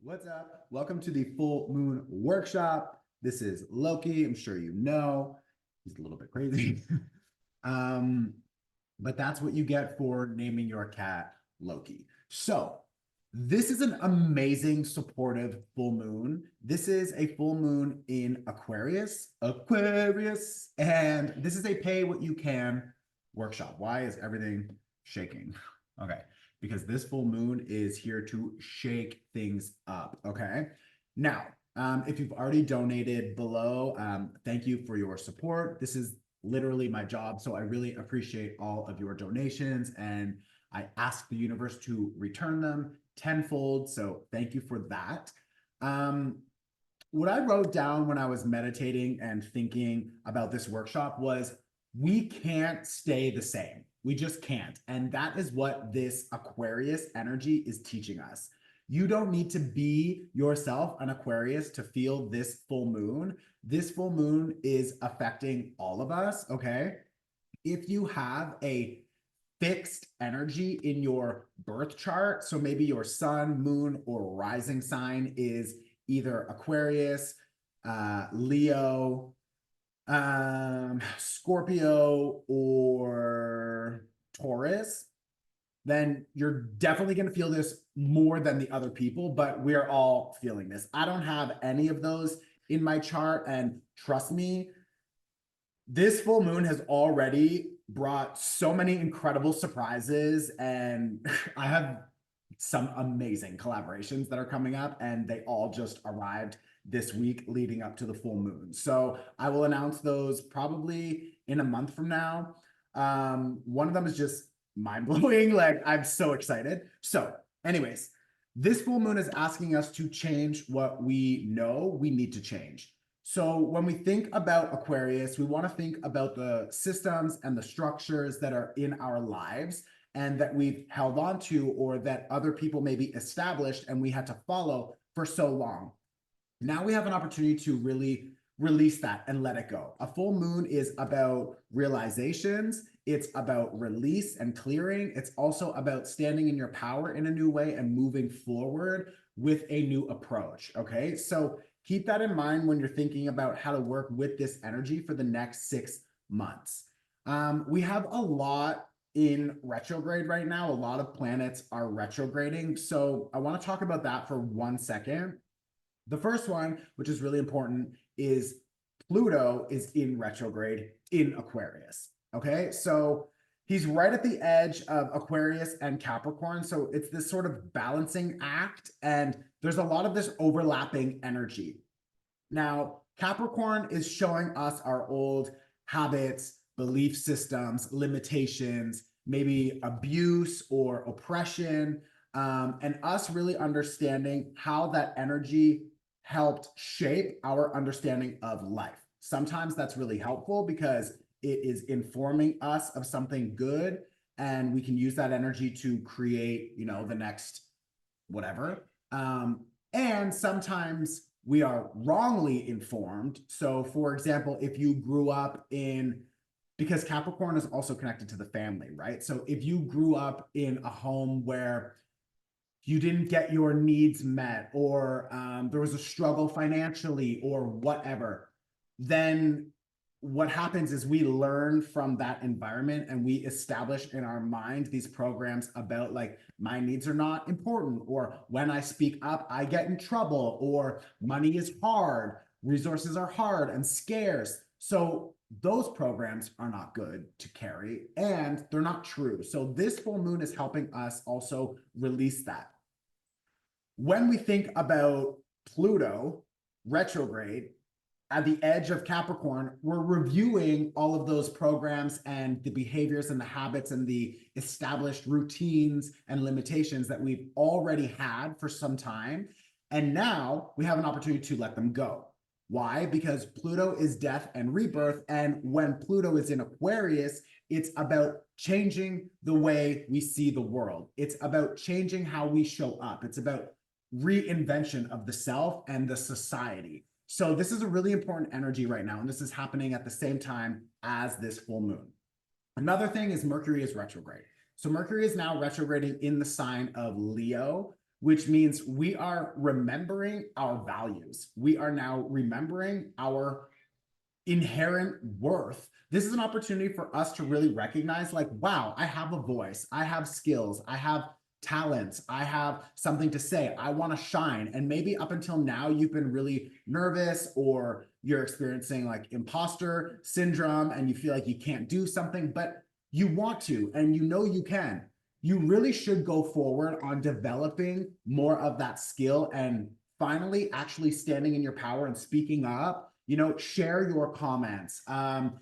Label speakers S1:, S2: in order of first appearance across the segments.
S1: What's up? Welcome to the full moon workshop. This is Loki. I'm sure you know. He's a little bit crazy. um, but that's what you get for naming your cat Loki. So, this is an amazing supportive full moon. This is a full moon in Aquarius. Aquarius. And this is a pay what you can workshop. Why is everything shaking? Okay, because this full moon is here to shake things up. Okay, now, if you've already donated below, thank you for your support. This is literally my job, so I really appreciate all of your donations, and I ask the universe to return them tenfold. So thank you for that. What I wrote down when I was meditating and thinking about this workshop was we can't stay the same. We just can't. And that is what this Aquarius energy is teaching us. You don't need to be yourself an Aquarius to feel this full moon. This full moon is affecting all of us, okay? If you have a fixed energy in your birth chart, so maybe your sun, moon, or rising sign is either Aquarius, Leo, Scorpio, or Taurus, then you're definitely going to feel this more than the other people, but we're all feeling this. I don't have any of those in my chart, and trust me, this full moon has already brought so many incredible surprises, and I have some amazing collaborations that are coming up, and they all just arrived this week leading up to the full moon. So I will announce those probably in a month from now. One of them is just mind-blowing. Like, I'm so excited. So anyways, this full moon is asking us to change what we know we need to change. So when we think about Aquarius, we want to think about the systems and the structures that are in our lives and that we've held on to, or that other people maybe established and we had to follow for so long. Now we have an opportunity to really release that and let it go. A full moon is about realizations. It's about release and clearing. It's also about standing in your power in a new way and moving forward with a new approach. Okay, so keep that in mind when you're thinking about how to work with this energy for the next 6 months. We have a lot in retrograde right now. A lot of planets are retrograding. So I want to talk about that for 1 second. The first one, which is really important, is Pluto is in retrograde in Aquarius. Okay, so he's right at the edge of Aquarius and Capricorn. So it's this sort of balancing act, and there's a lot of this overlapping energy. Now, Capricorn is showing us our old habits, belief systems, limitations, maybe abuse or oppression, and us really understanding how that energy helped shape our understanding of life. Sometimes that's really helpful because it is informing us of something good, and we can use that energy to create, you know, the next whatever. And sometimes we are wrongly informed. So, for example, if you grew up in, because Capricorn is also connected to the family, right? So if you grew up in a home where you didn't get your needs met, or there was a struggle financially or whatever, then what happens is we learn from that environment and we establish in our mind these programs about, like, my needs are not important, or when I speak up, I get in trouble, or money is hard, resources are hard and scarce. So those programs are not good to carry, and they're not true. So this full moon is helping us also release that. When we think about Pluto retrograde at the edge of Capricorn, we're reviewing all of those programs and the behaviors and the habits and the established routines and limitations that we've already had for some time. And now we have an opportunity to let them go. Why? Because Pluto is death and rebirth. And when Pluto is in Aquarius, it's about changing the way we see the world. It's about changing how we show up. It's about reinvention of the self and the society. So this is a really important energy right now, and this is happening at the same time as this full moon. Another thing is Mercury is retrograde. So Mercury is now retrograding in the sign of Leo, which means we are remembering our values. We are now remembering our inherent worth. This is an opportunity for us to really recognize, like, wow, I have a voice, I have skills, I have talents, I have something to say, I want to shine. And maybe up until now, you've been really nervous, or you're experiencing like imposter syndrome and you feel like you can't do something, but you want to, and you know you can. You really should go forward on developing more of that skill and finally actually standing in your power and speaking up. You know, share your comments,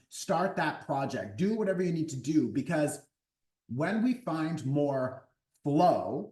S1: start that project, do whatever you need to do, because when we find more flow,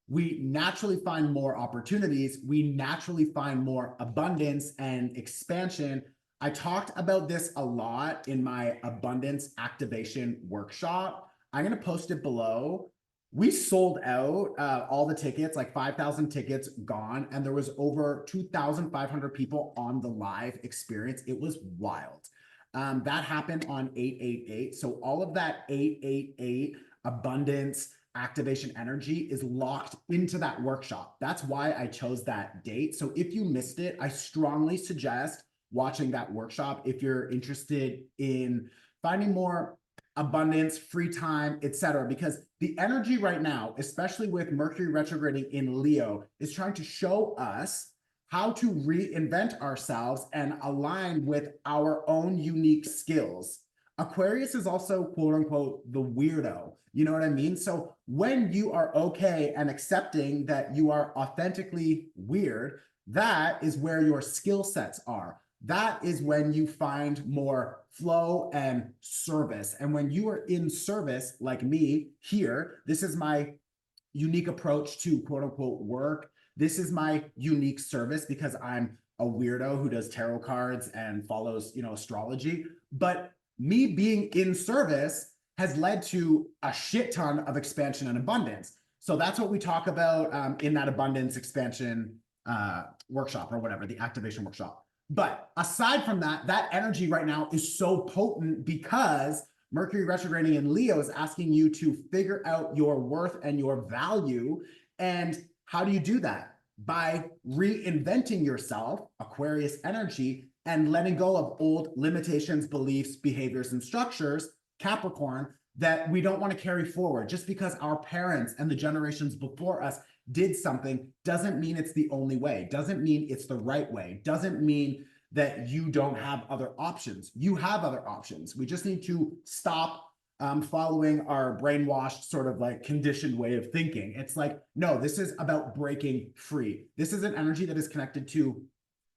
S1: we naturally find more opportunities, we naturally find more abundance and expansion. I talked about this a lot in my abundance activation workshop. I'm going to post it below. We sold out all the tickets, like 5,000 tickets gone, and there was over 2,500 people on the live experience. It was wild. That happened on 888. So all of that 888 abundance activation energy is locked into that workshop. That's why I chose that date. So if you missed it, I strongly suggest watching that workshop if you're interested in finding more abundance, free time, etc. Because the energy right now, especially with Mercury retrograding in Leo, is trying to show us how to reinvent ourselves and align with our own unique skills. Aquarius is also, quote unquote, the weirdo. You know what I mean? So when you are okay and accepting that you are authentically weird, that is where your skill sets are. That is when you find more flow and service. And when you are in service, like me here, this is my unique approach to quote unquote work. This is my unique service because I'm a weirdo who does tarot cards and follows, you know, astrology. But me being in service has led to a shit ton of expansion and abundance. So that's what we talk about in that abundance expansion workshop, or whatever, the activation workshop. But aside from that, that energy right now is so potent because Mercury retrograding in Leo is asking you to figure out your worth and your value. And how do you do that? By reinventing yourself, Aquarius energy, and letting go of old limitations, beliefs, behaviors, and structures, Capricorn, that we don't want to carry forward. Just because our parents and the generations before us did something doesn't mean it's the only way, doesn't mean it's the right way, doesn't mean that you don't have other options. You have other options. We just need to stop following our brainwashed, sort of like conditioned way of thinking. It's like, no, this is about breaking free. This is an energy that is connected to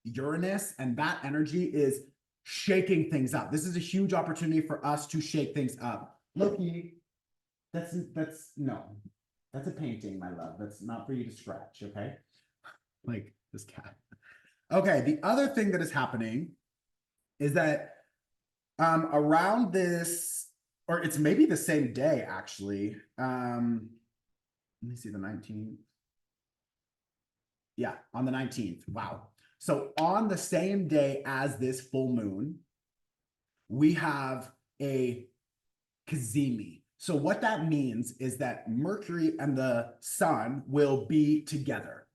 S1: Uranus, and that energy is shaking things up. This is a huge opportunity for us to shake things up. Loki, that's a painting, my love. That's not for you to scratch, okay? Like this cat. Okay, the other thing that is happening is that around this, or it's maybe the same day actually. Let me see, the 19th. Yeah, on the 19th. Wow. So on the same day as this full moon, we have a kazimi. So what that means is that Mercury and the sun will be together.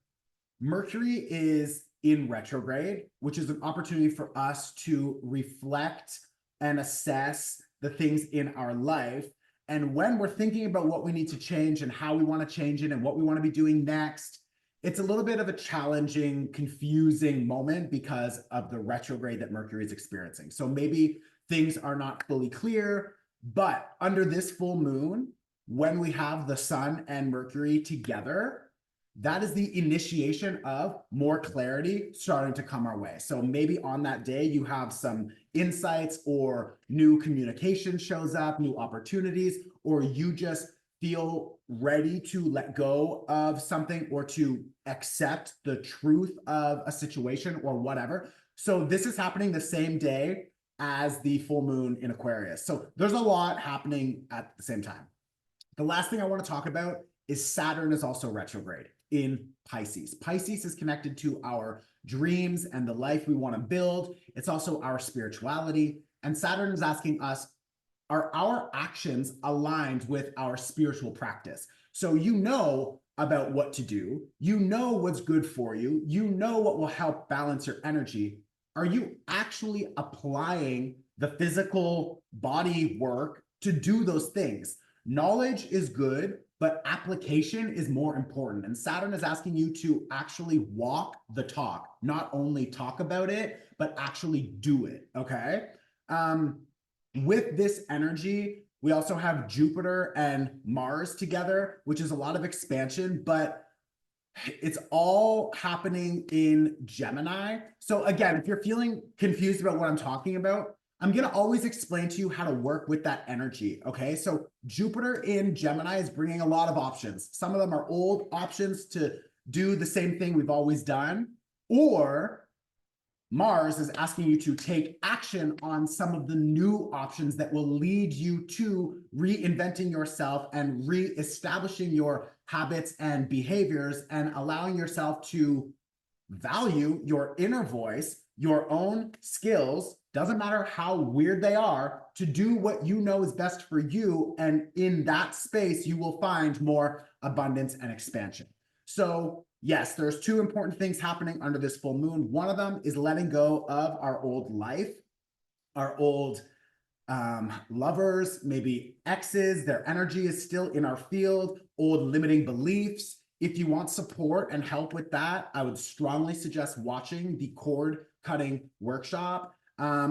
S1: Mercury is in retrograde, which is an opportunity for us to reflect and assess the things in our life. And when we're thinking about what we need to change and how we want to change it and what we want to be doing next, it's a little bit of a challenging, confusing moment because of the retrograde that Mercury is experiencing. So maybe things are not fully clear, but under this full moon, when we have the sun and Mercury together, that is the initiation of more clarity starting to come our way. So maybe on that day, you have some insights, or new communication shows up, new opportunities, or you just feel ready to let go of something or to accept the truth of a situation or whatever. So this is happening the same day as the full moon in Aquarius. So there's a lot happening at the same time. The last thing I want to talk about is Saturn is also retrograde in Pisces. Pisces is connected to our dreams and the life we want to build. It's also our spirituality. And Saturn is asking us are our actions aligned with our spiritual practice? So you know about what to do, you know what's good for you, you know what will help balance your energy. Are you actually applying the physical body work to do those things? Knowledge is good, but application is more important. And Saturn is asking you to actually walk the talk, not only talk about it, but actually do it. Okay. With this energy, we also have Jupiter and Mars together, which is a lot of expansion, but it's all happening in Gemini. So again, if you're feeling confused about what I'm talking about, I'm going to always explain to you how to work with that energy. Okay. So Jupiter in Gemini is bringing a lot of options. Some of them are old options to do the same thing we've always done, or Mars is asking you to take action on some of the new options that will lead you to reinventing yourself and reestablishing your habits and behaviors and allowing yourself to value your inner voice, your own skills, doesn't matter how weird they are, to do what you know is best for you. And in that space, you will find more abundance and expansion. So yes, there's two important things happening under this full moon. One of them is letting go of our old life, our old lovers, maybe exes, their energy is still in our field, old limiting beliefs. If you want support and help with that, I would strongly suggest watching the cord cutting workshop.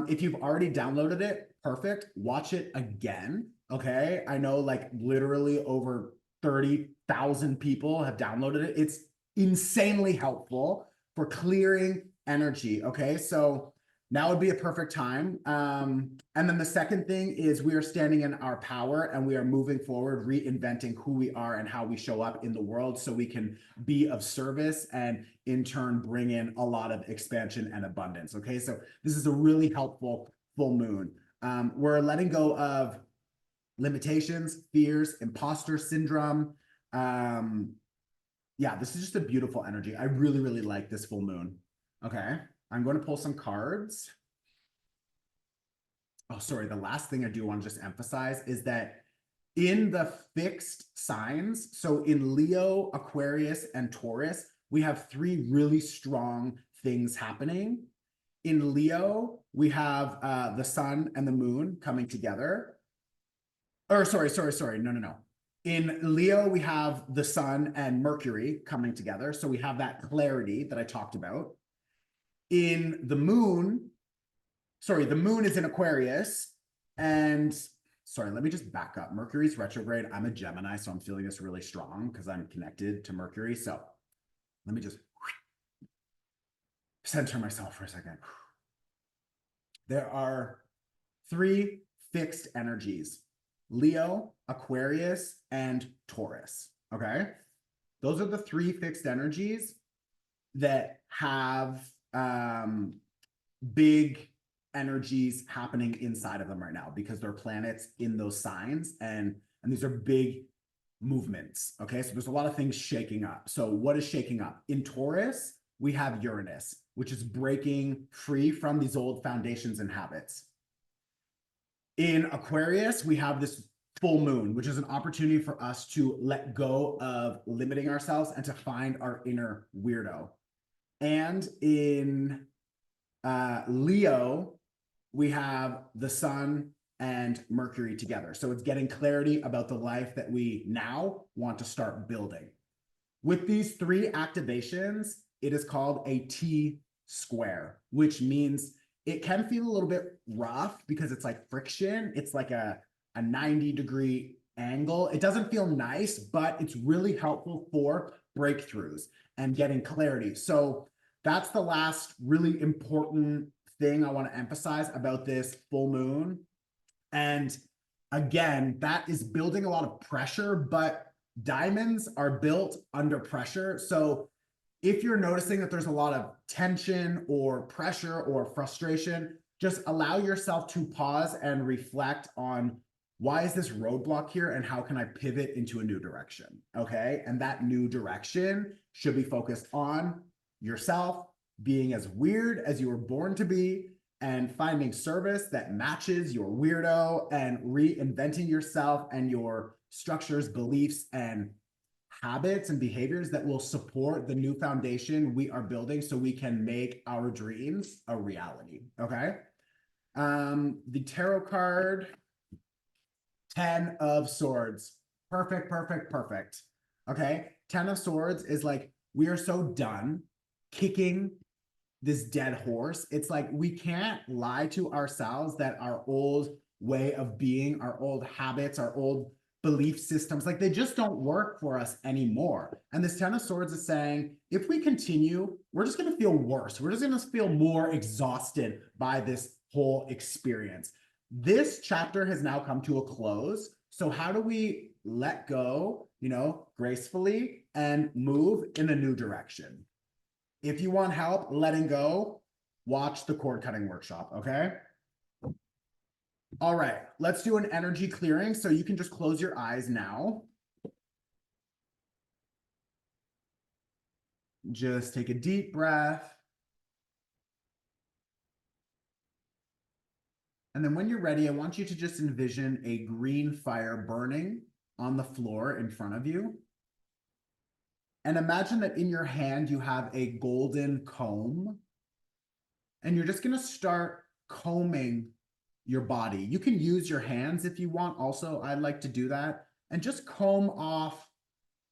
S1: If you've already downloaded it, perfect. Watch it again. Okay. I know like literally over 30,000 people have downloaded it. It's insanely helpful for clearing energy. Okay. So now would be a perfect time. And then the second thing is we are standing in our power and we are moving forward, reinventing who we are and how we show up in the world so we can be of service and in turn bring in a lot of expansion and abundance. Okay, so this is a really helpful full moon. We're letting go of limitations, fears, imposter syndrome. Yeah, this is just a beautiful energy. I really, really like this full moon. Okay. I'm going to pull some cards. Oh, sorry. The last thing I do want to just emphasize is that in the fixed signs, so in Leo, Aquarius, and Taurus, we have three really strong things happening. In Leo, we have the sun and the moon coming together. Or sorry. No. In Leo, we have the sun and Mercury coming together. So we have that clarity that I talked about. In the moon, the moon is in Aquarius, and sorry, let me just back up. Mercury's retrograde. I'm a Gemini, so I'm feeling this really strong because I'm connected to Mercury. So let me just center myself for a second. There are three fixed energies: Leo, Aquarius, and Taurus. Okay. Those are the three fixed energies that have big energies happening inside of them right now because they're planets in those signs, and these are big movements. Okay, so there's a lot of things shaking up. So what is shaking up? In Taurus, we have Uranus, which is breaking free from these old foundations and habits. In Aquarius, we have this full moon, which is an opportunity for us to let go of limiting ourselves and to find our inner weirdo. And in Leo, we have the sun and Mercury together. So it's getting clarity about the life that we now want to start building. With these three activations, it is called a T-square, which means it can feel a little bit rough because it's like friction. It's like a 90-degree angle. It doesn't feel nice, but it's really helpful for breakthroughs and getting clarity. So that's the last really important thing I want to emphasize about this full moon. And again, that is building a lot of pressure, but diamonds are built under pressure. So if you're noticing that there's a lot of tension or pressure or frustration, just allow yourself to pause and reflect on, why is this roadblock here and how can I pivot into a new direction? Okay. And that new direction should be focused on yourself being as weird as you were born to be and finding service that matches your weirdo and reinventing yourself and your structures, beliefs, and habits and behaviors that will support the new foundation we are building so we can make our dreams a reality. Okay. The tarot card, 10 of Swords. Perfect, perfect, perfect. Okay. 10 of Swords is like, we are so done kicking this dead horse. It's like, we can't lie to ourselves that our old way of being, our old habits, our old belief systems, like they just don't work for us anymore. And this 10 of Swords is saying, if we continue, we're just going to feel worse. We're just going to feel more exhausted by this whole experience. This chapter has now come to a close. So how do we let go, gracefully and move in a new direction? If you want help letting go, watch the cord cutting workshop, okay? All right, let's do an energy clearing. So you can just close your eyes now. Just take a deep breath. And then when you're ready, I want you to just envision a green fire burning on the floor in front of you. And imagine that in your hand, you have a golden comb. And you're just going to start combing your body. You can use your hands if you want. Also, I like to do that. And just comb off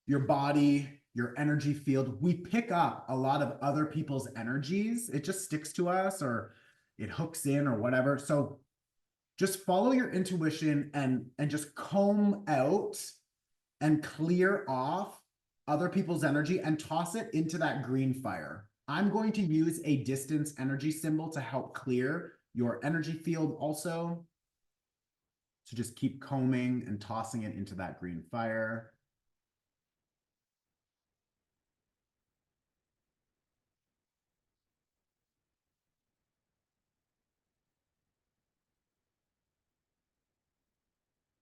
S1: your body, your energy field. We pick up a lot of other people's energies. It just sticks to us or it hooks in or whatever. So just follow your intuition and just comb out and clear off other people's energy and toss it into that green fire. I'm going to use a distance energy symbol to help clear your energy field also. So just keep combing and tossing it into that green fire.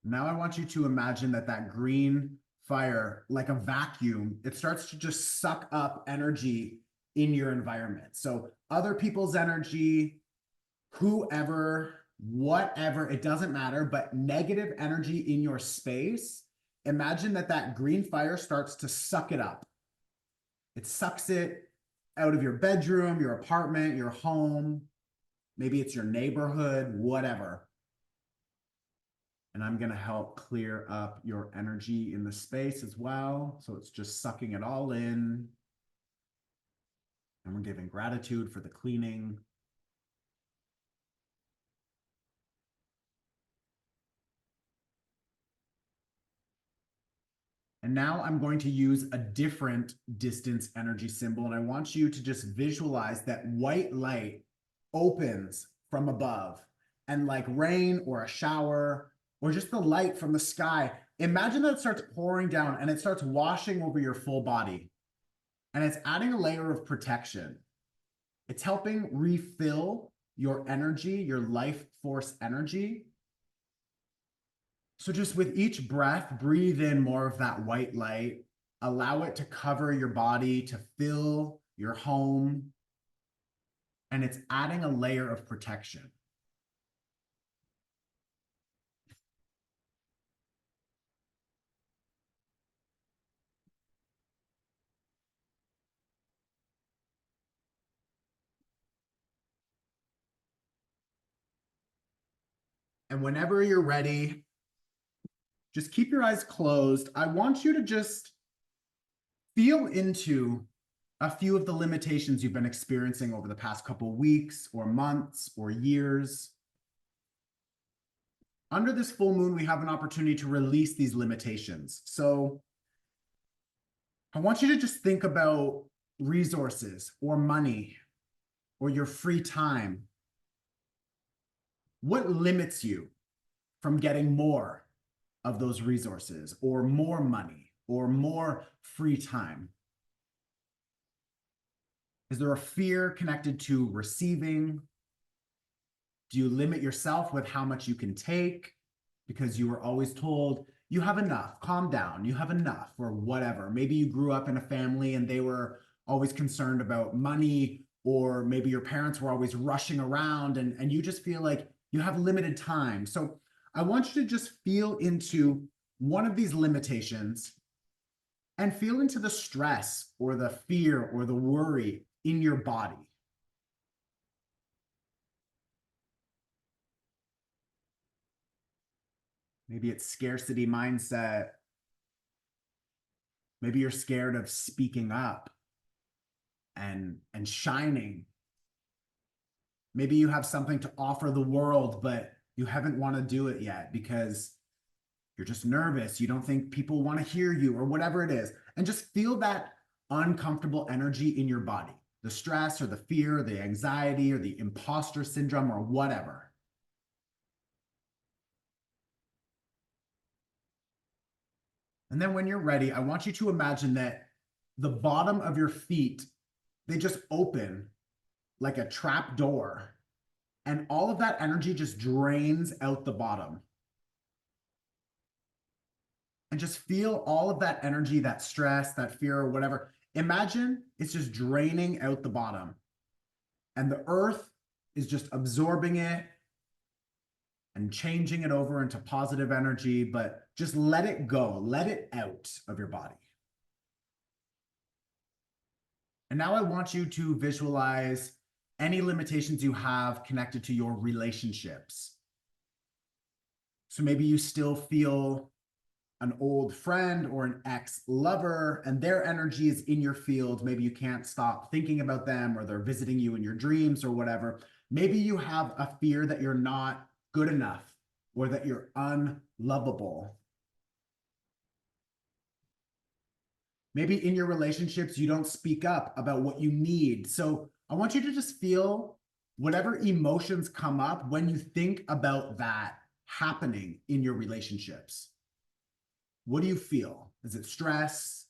S1: Now I want you to imagine that green fire, like a vacuum, it starts to just suck up energy in your environment. So other people's energy, whoever, whatever, it doesn't matter, but negative energy in your space, imagine that green fire starts to suck it up. It sucks it out of your bedroom, your apartment, your home. Maybe it's your neighborhood, whatever. And I'm going to help clear up your energy in the space as well. So it's just sucking it all in. And we're giving gratitude for the cleaning. And now I'm going to use a different distance energy symbol. And I want you to just visualize that white light opens from above and like rain or a shower or just the light from the sky. Imagine that it starts pouring down and it starts washing over your full body. And it's adding a layer of protection. It's helping refill your energy, your life force energy. So just with each breath, breathe in more of that white light. Allow it to cover your body, to fill your home. And it's adding a layer of protection. And whenever you're ready, just keep your eyes closed. I want you to just feel into a few of the limitations you've been experiencing over the past couple of weeks or months or years. Under this full moon, we have an opportunity to release these limitations. So I want you to just think about resources or money or your free time. What limits you from getting more of those resources or more money or more free time? Is there a fear connected to receiving? Do you limit yourself with how much you can take because you were always told you have enough, calm down, you have enough, or whatever? Maybe you grew up in a family and they were always concerned about money or maybe your parents were always rushing around and you just feel like you have limited time. So I want you to just feel into one of these limitations and feel into the stress or the fear or the worry in your body. Maybe it's scarcity mindset. Maybe you're scared of speaking up and shining. Maybe you have something to offer the world, but you haven't want to do it yet because you're just nervous. You don't think people want to hear you or whatever it is. And just feel that uncomfortable energy in your body, the stress or the fear, or the anxiety or the imposter syndrome or whatever. And then when you're ready, I want you to imagine that the bottom of your feet, they just open like a trap door, and all of that energy just drains out the bottom. And just feel all of that energy, that stress, that fear, or whatever. Imagine it's just draining out the bottom, and the earth is just absorbing it and changing it over into positive energy, but just let it go, let it out of your body. And now I want you to visualize any limitations you have connected to your relationships. So maybe you still feel an old friend or an ex-lover and their energy is in your field. Maybe you can't stop thinking about them, or they're visiting you in your dreams or whatever. Maybe you have a fear that you're not good enough or that you're unlovable. Maybe in your relationships, you don't speak up about what you need. So I want you to just feel whatever emotions come up when you think about that happening in your relationships. What do you feel? Is it stress?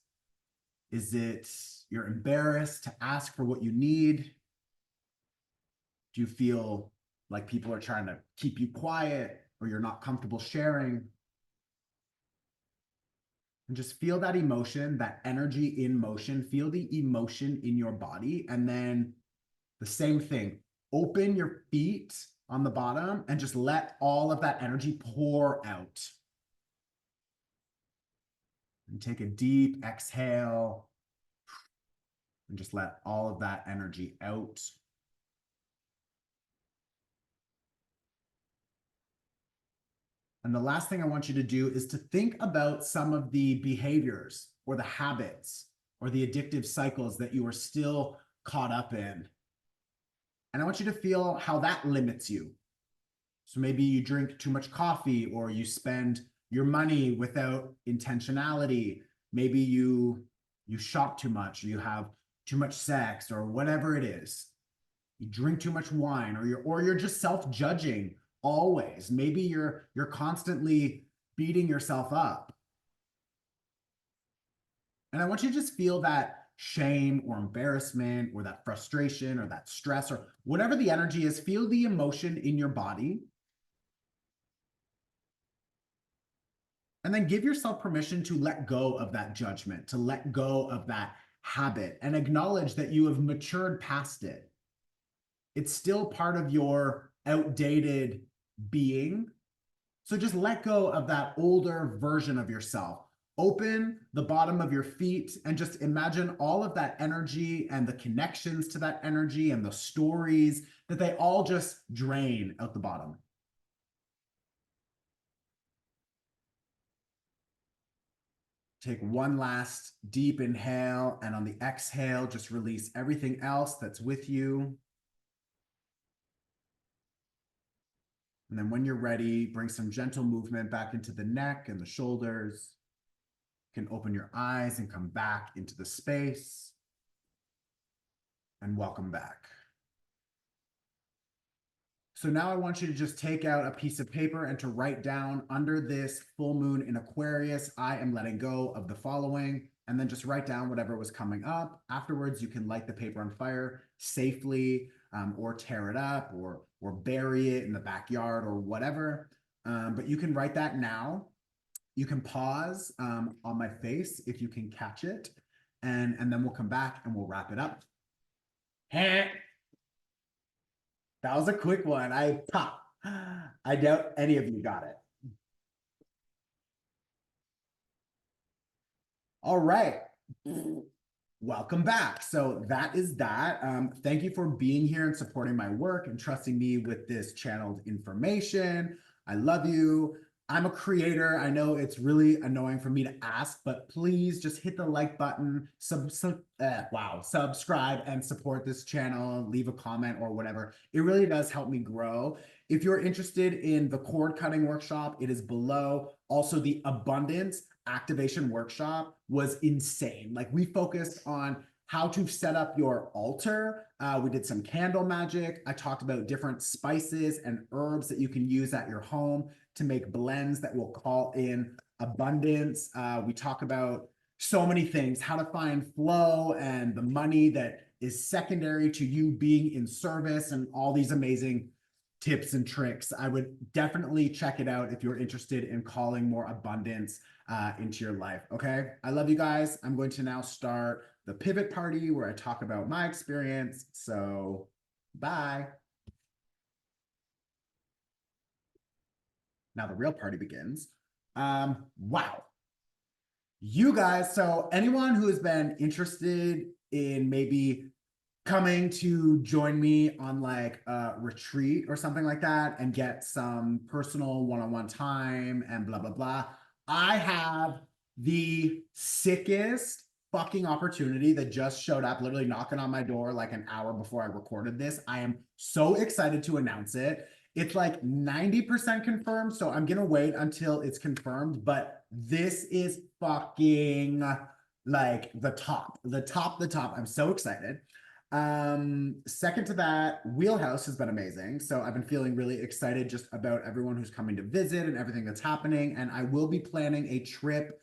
S1: Is it you're embarrassed to ask for what you need? Do you feel like people are trying to keep you quiet or you're not comfortable sharing? And just feel that emotion, that energy in motion. Feel the emotion in your body. And then the same thing, open your feet on the bottom and just let all of that energy pour out. And take a deep exhale and just let all of that energy out. And the last thing I want you to do is to think about some of the behaviors or the habits or the addictive cycles that you are still caught up in. And I want you to feel how that limits you. So maybe you drink too much coffee, or you spend your money without intentionality. Maybe you shop too much, or you have too much sex, or whatever it is. You drink too much wine, or you're just self-judging always. Maybe you're constantly beating yourself up. And I want you to just feel that shame or embarrassment or that frustration or that stress or whatever the energy is. Feel the emotion in your body. And then give yourself permission to let go of that judgment, to let go of that habit, and acknowledge that you have matured past it. It's still part of your outdated being. So just let go of that older version of yourself. Open the bottom of your feet and just imagine all of that energy and the connections to that energy and the stories that they all just drain out the bottom. Take one last deep inhale, and on the exhale, just release everything else that's with you. And then when you're ready, bring some gentle movement back into the neck and the shoulders. You can open your eyes and come back into the space. And welcome back. So now I want you to just take out a piece of paper and to write down, under this full moon in Aquarius, I am letting go of the following, and then just write down whatever was coming up. Afterwards, you can light the paper on fire safely, or tear it up, or bury it in the backyard or whatever. But you can write that now. You can pause on my face if you can catch it, and then we'll come back and we'll wrap it up. Heh. That was a quick one. I doubt any of you got it. All right. Welcome back. So that is that. Thank you for being here and supporting my work and trusting me with this channeled information. I love you. I'm a creator. I know it's really annoying for me to ask, but please just hit the like button, subscribe and support this channel, leave a comment or whatever. It really does help me grow. If you're interested in the cord cutting workshop, it is below. Also, the abundance activation workshop was insane. Like, we focused on how to set up your altar. We did some candle magic. I talked about different spices and herbs that you can use at your home to make blends that will call in abundance. We talk about so many things, how to find flow and the money that is secondary to you being in service, and all these amazing tips and tricks. I would definitely check it out if you're interested in calling more abundance into your life. Okay. I love you guys. I'm going to now start the pivot party where I talk about my experience. So bye. Now the real party begins. Wow. You guys, so anyone who has been interested in maybe coming to join me on like a retreat or something like that and get some personal one-on-one time and blah, blah, blah. I have the sickest fucking opportunity that just showed up, literally knocking on my door like an hour before I recorded this. I am so excited to announce it. It's like 90% confirmed, so I'm gonna wait until it's confirmed, but this is fucking like the top. I'm so excited. Second to that, Wheelhouse has been amazing. So I've been feeling really excited just about everyone who's coming to visit and everything that's happening. And I will be planning a trip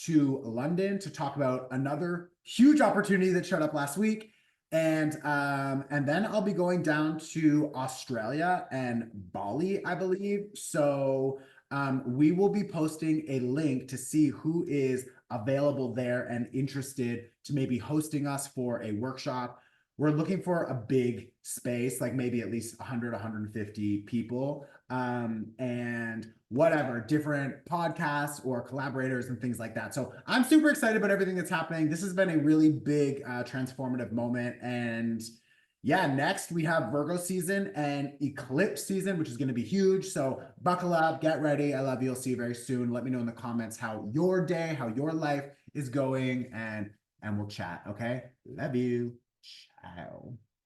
S1: to London to talk about another huge opportunity that showed up last week. And then I'll be going down to Australia and Bali, I believe. So we will be posting a link to see who is available there and interested to maybe hosting us for a workshop. We're looking for a big space, like maybe at least 100, 150 people, and whatever, different podcasts or collaborators and things like that. So I'm super excited about everything that's happening. This has been a really big transformative moment. And yeah, next we have Virgo season and eclipse season, which is going to be huge. So buckle up, get ready. I love you. I'll see you very soon. Let me know in the comments how your day, how your life is going, and we'll chat. Okay. Love you. Ciao.